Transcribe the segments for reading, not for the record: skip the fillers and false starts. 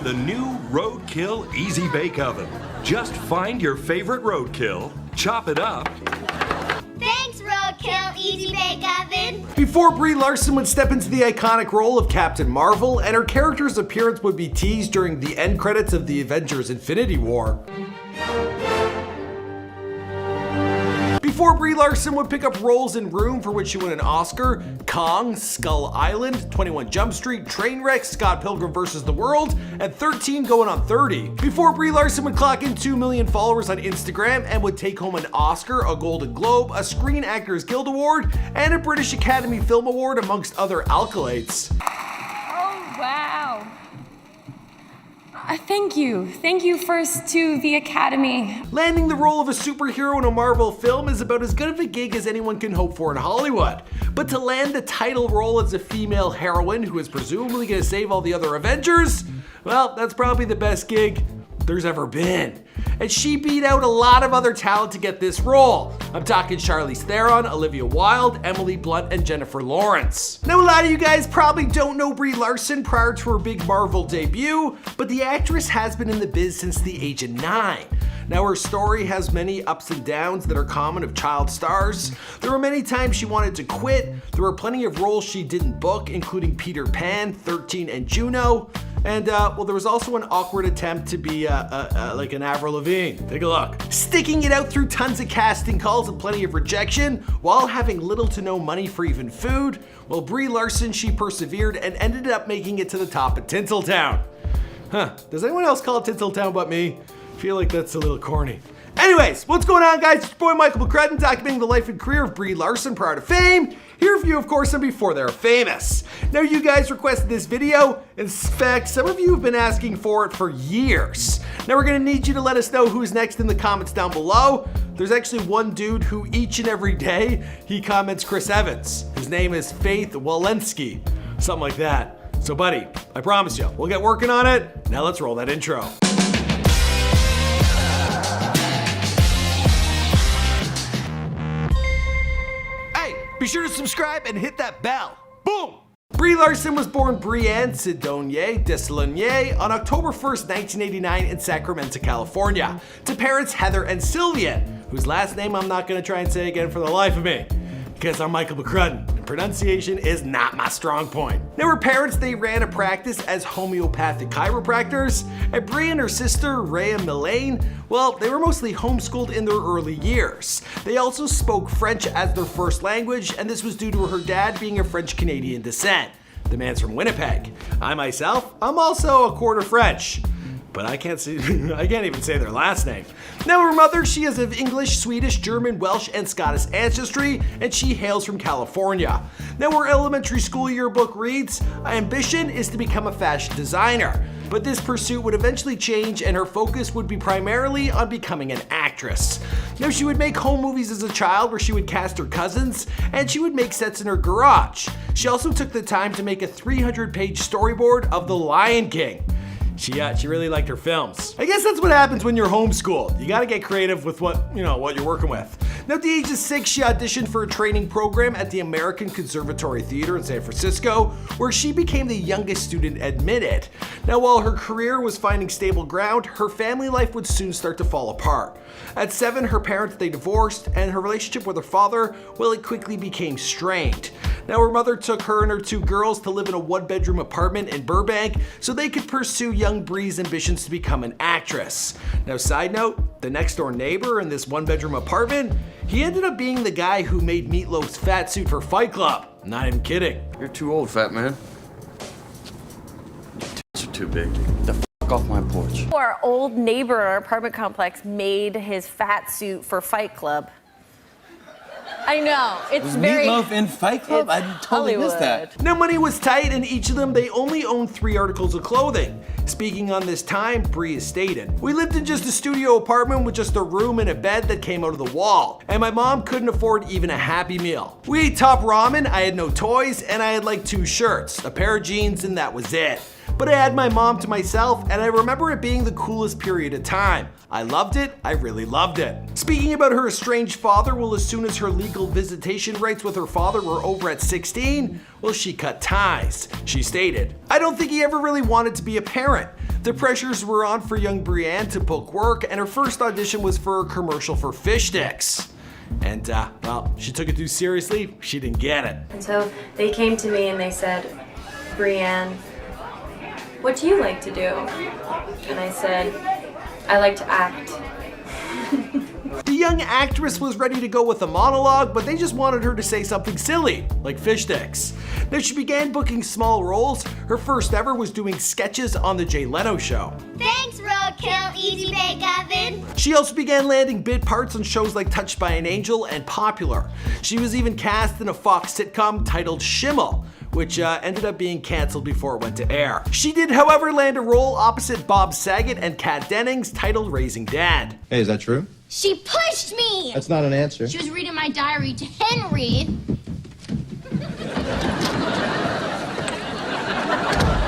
The new Roadkill Easy Bake Oven. Just find your favorite roadkill, chop it up. Thanks, Roadkill Easy Bake Oven. Before Brie Larson would step into the iconic role of Captain Marvel, and her character's appearance would be teased during the end credits of the Avengers Infinity War. Before Brie Larson would pick up roles in Room, for which she won an Oscar, Kong, Skull Island, 21 Jump Street, Trainwreck, Scott Pilgrim vs. the World, and 13 Going on 30. Before Brie Larson would clock in 2 million followers on Instagram and would take home an Oscar, a Golden Globe, a Screen Actors Guild Award, and a British Academy Film Award, amongst other accolades. Oh, wow. Thank you. Thank you first to the Academy. Landing the role of a superhero in a Marvel film is about as good of a gig as anyone can hope for in Hollywood. But to land the title role as a female heroine who is presumably going to save all the other Avengers, well, that's probably the best gig there's ever been. And she beat out a lot of other talent to get this role. I'm talking Charlize Theron, Olivia Wilde, Emily Blunt, and Jennifer Lawrence. Now, a lot of you guys probably don't know Brie Larson prior to her big Marvel debut, but the actress has been in the biz since the age of 9. Now, her story has many ups and downs that are common of child stars. There were many times she wanted to quit. There were plenty of roles she didn't book, including Peter Pan, 13, and Juno. And, well, there was also an awkward attempt to be like an Avril Lavigne. Take a look. Sticking it out through tons of casting calls and plenty of rejection, while having little to no money for even food, well, Brie Larson, she persevered and ended up making it to the top of Tinseltown. Huh, does anyone else call it Tinseltown but me? I feel like that's a little corny. Anyways, what's going on, guys? It's your boy Michael McCrudden, documenting the life and career of Brie Larson prior to fame. Here for you, of course, and before they're famous. Now, you guys requested this video. In fact, some of you have been asking for it for years. Now, we're gonna need you to let us know who's next in the comments down below. There's actually one dude who each and every day, he comments Chris Evans. His name is Faith Walensky, something like that. So, buddy, I promise you, we'll get working on it. Now, let's roll that intro. Be sure to subscribe and hit that bell. Boom! Brie Larson was born Brienne Sidonie Deslonier on October 1st, 1989 in Sacramento, California, to parents Heather and Sylvian, whose last name I'm not gonna try and say again for the life of me, because I'm Michael McCrudden, and pronunciation is not my strong point. Now, her parents, they ran a practice as homeopathic chiropractors, and Brie and her sister, Rhea Millane, well, they were mostly homeschooled in their early years. They also spoke French as their first language, and this was due to her dad being of French-Canadian descent. The man's from Winnipeg. I myself, I'm also a quarter French. But I can't even say their last name. Now, her mother, she is of English, Swedish, German, Welsh, and Scottish ancestry, and she hails from California. Now, her elementary school yearbook reads, "Ambition is to become a fashion designer." But this pursuit would eventually change, and her focus would be primarily on becoming an actress. Now, she would make home movies as a child where she would cast her cousins, and she would make sets in her garage. She also took the time to make a 300-page storyboard of The Lion King. She really liked her films. I guess that's what happens when you're homeschooled. You gotta get creative with what you're working with. Now, at the age of 6, she auditioned for a training program at the American Conservatory Theater in San Francisco, where she became the youngest student admitted. Now, while her career was finding stable ground, her family life would soon start to fall apart. At 7, her parents, they divorced, and her relationship with her father, well, it quickly became strained. Now, her mother took her and her 2 girls to live in a 1-bedroom apartment in Burbank so they could pursue young Brie's ambitions to become an actress. Now, side note, the next door neighbor in this 1-bedroom apartment, he ended up being the guy who made Meatloaf's fat suit for Fight Club. I'm not even kidding. You're too old, fat man. Your tits are too big. The f off my porch. Our old neighbor at our apartment complex made his fat suit for Fight Club. I know, it's Was very... Meatloaf in Fight Club? I totally missed that. Now, money was tight, and each of them, they only owned 3 articles of clothing. Speaking on this time, Brie has stated, "We lived in just a studio apartment with just a room and a bed that came out of the wall, and my mom couldn't afford even a Happy Meal. We ate top ramen, I had no toys, and I had like 2 shirts, a pair of jeans, and that was it. But I had my mom to myself, and I remember it being the coolest period of time. I loved it, I really loved it." Speaking about her estranged father, well, as soon as her legal visitation rights with her father were over at 16, well, she cut ties. She stated, "I don't think he ever really wanted to be a parent. The pressures were on for young Brienne to book work, and her first audition was for a commercial for fish sticks. And, well, she took it too seriously, she didn't get it. And so they came to me and they said, Brienne, what do you like to do? And I said, I like to act. The young actress was ready to go with a monologue, but they just wanted her to say something silly, like fish sticks. Now she began booking small roles. Her first ever was doing sketches on the Jay Leno Show. Thanks, Roadkill Easy Bake Oven. She also began landing bit parts on shows like Touched by an Angel and Popular. She was even cast in a Fox sitcom titled Schimmel, which ended up being canceled before it went to air. She did, however, land a role opposite Bob Saget and Kat Dennings titled Raising Dad. Hey, is that true? She pushed me. That's not an answer. She was reading my diary to Henry.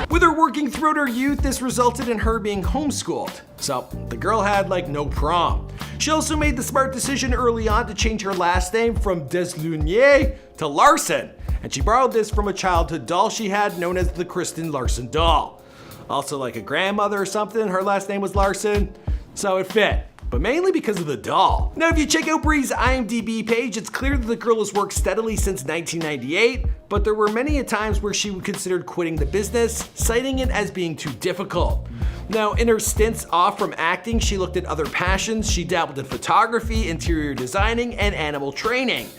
With her working throughout her youth, this resulted in her being homeschooled. So the girl had like no prom. She also made the smart decision early on to change her last name from Deslunier to Larson. And she borrowed this from a childhood doll she had known as the Kristen Larson doll. Also like a grandmother or something, her last name was Larson, so it fit. But mainly because of the doll. Now if you check out Brie's IMDb page, it's clear that the girl has worked steadily since 1998, but there were many a times where she considered quitting the business, citing it as being too difficult. Now in her stints off from acting, she looked at other passions. She dabbled in photography, interior designing, and animal training.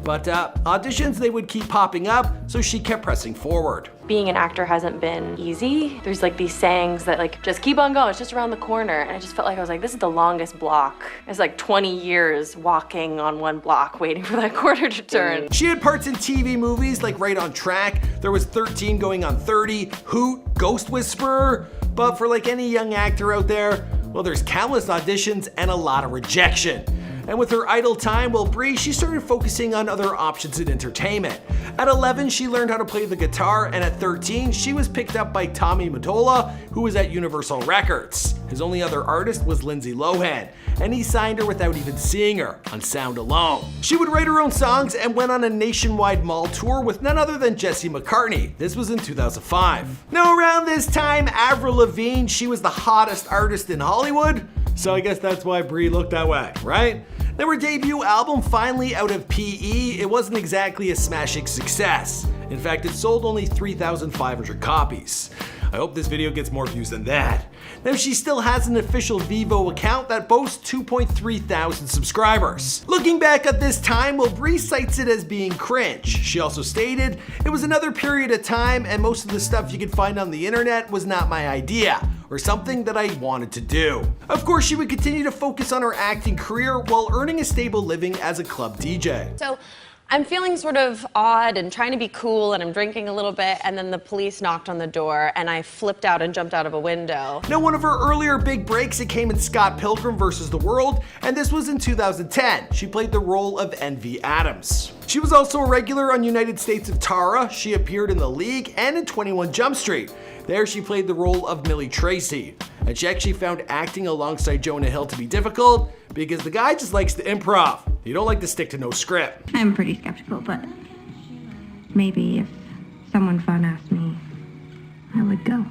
But auditions, they would keep popping up, so she kept pressing forward. Being an actor hasn't been easy. There's like these sayings that like, just keep on going, it's just around the corner. And I just felt like I was like, this is the longest block. It's like 20 years walking on one block, waiting for that corner to turn. She had parts in TV movies like Right on Track, there was 13 going on 30, Hoot, Ghost Whisperer. But for like any young actor out there, well, there's countless auditions and a lot of rejection. And with her idle time, well, Brie, she started focusing on other options in entertainment. At 11, she learned how to play the guitar, and at 13, she was picked up by Tommy Mottola, who was at Universal Records. His only other artist was Lindsay Lohan, and he signed her without even seeing her, on sound alone. She would write her own songs and went on a nationwide mall tour with none other than Jesse McCartney. This was in 2005. Now around this time, Avril Lavigne, she was the hottest artist in Hollywood, so I guess that's why Brie looked that way, right? Now her debut album, Finally Out of PE, it wasn't exactly a smashing success. In fact, it sold only 3,500 copies. I hope this video gets more views than that. Now she still has an official Vivo account that boasts 2.3 thousand subscribers. Looking back at this time, well, Brie cites it as being cringe. She also stated, it was another period of time and most of the stuff you could find on the internet was not my idea, or something that I wanted to do. Of course, she would continue to focus on her acting career while earning a stable living as a club DJ. So I'm feeling sort of odd and trying to be cool and I'm drinking a little bit and then the police knocked on the door and I flipped out and jumped out of a window. Now one of her earlier big breaks, it came in Scott Pilgrim vs. the World, and this was in 2010. She played the role of Envy Adams. She was also a regular on United States of Tara. She appeared in The League and in 21 Jump Street. There she played the role of Millie Tracy. And she actually found acting alongside Jonah Hill to be difficult because the guy just likes to improv. You don't like to stick to no script. I'm pretty skeptical, but maybe if someone fun asked me, I would go.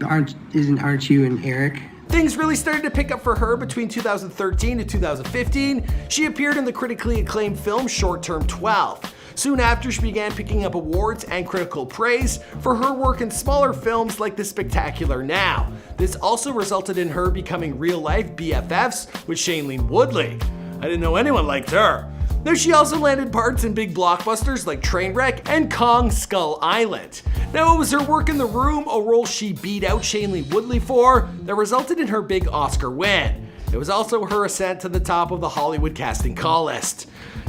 Aren't you and Eric? Things really started to pick up for her between 2013 to 2015. She appeared in the critically acclaimed film Short Term 12. Soon after, she began picking up awards and critical praise for her work in smaller films like The Spectacular Now. This also resulted in her becoming real-life BFFs with Shailene Woodley. I didn't know anyone liked her. Now she also landed parts in big blockbusters like Trainwreck and Kong Skull Island. Now it was her work in The Room, a role she beat out Shailene Woodley for, that resulted in her big Oscar win. It was also her ascent to the top of the Hollywood casting call list.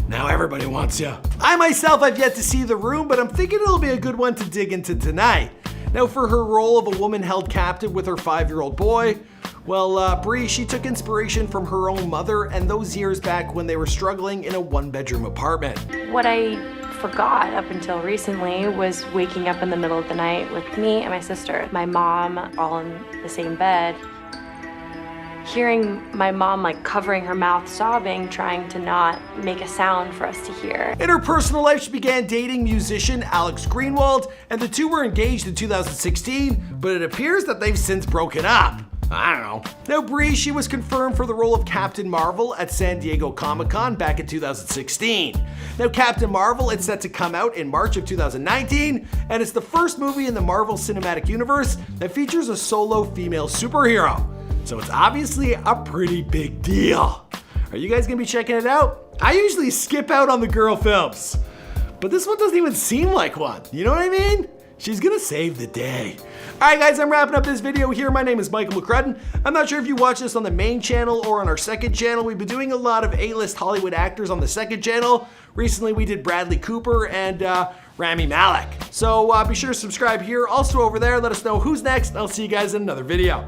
Now everybody wants you. I myself have yet to see The Room, but I'm thinking it'll be a good one to dig into tonight. Now for her role of a woman held captive with her 5-year-old boy, well, Brie, she took inspiration from her own mother and those years back when they were struggling in a 1-bedroom apartment. What I forgot up until recently was waking up in the middle of the night with me and my sister, my mom, all in the same bed. hearing my mom like covering her mouth, sobbing, trying to not make a sound for us to hear. In her personal life, she began dating musician Alex Greenwald, and the two were engaged in 2016, but it appears that they've since broken up. I don't know. Now Brie, she was confirmed for the role of Captain Marvel at San Diego Comic-Con back in 2016. Now Captain Marvel, it's set to come out in March of 2019, and it's the first movie in the Marvel Cinematic Universe that features a solo female superhero. So it's obviously a pretty big deal. Are you guys gonna be checking it out? I usually skip out on the girl films, but this one doesn't even seem like one. You know what I mean? She's gonna save the day. All right, guys, I'm wrapping up this video here. My name is Michael McCrudden. I'm not sure if you watch this on the main channel or on our second channel. We've been doing a lot of A-list Hollywood actors on the second channel. Recently, we did Bradley Cooper and Rami Malek. So be sure to subscribe here. Also over there, let us know who's next. I'll see you guys in another video.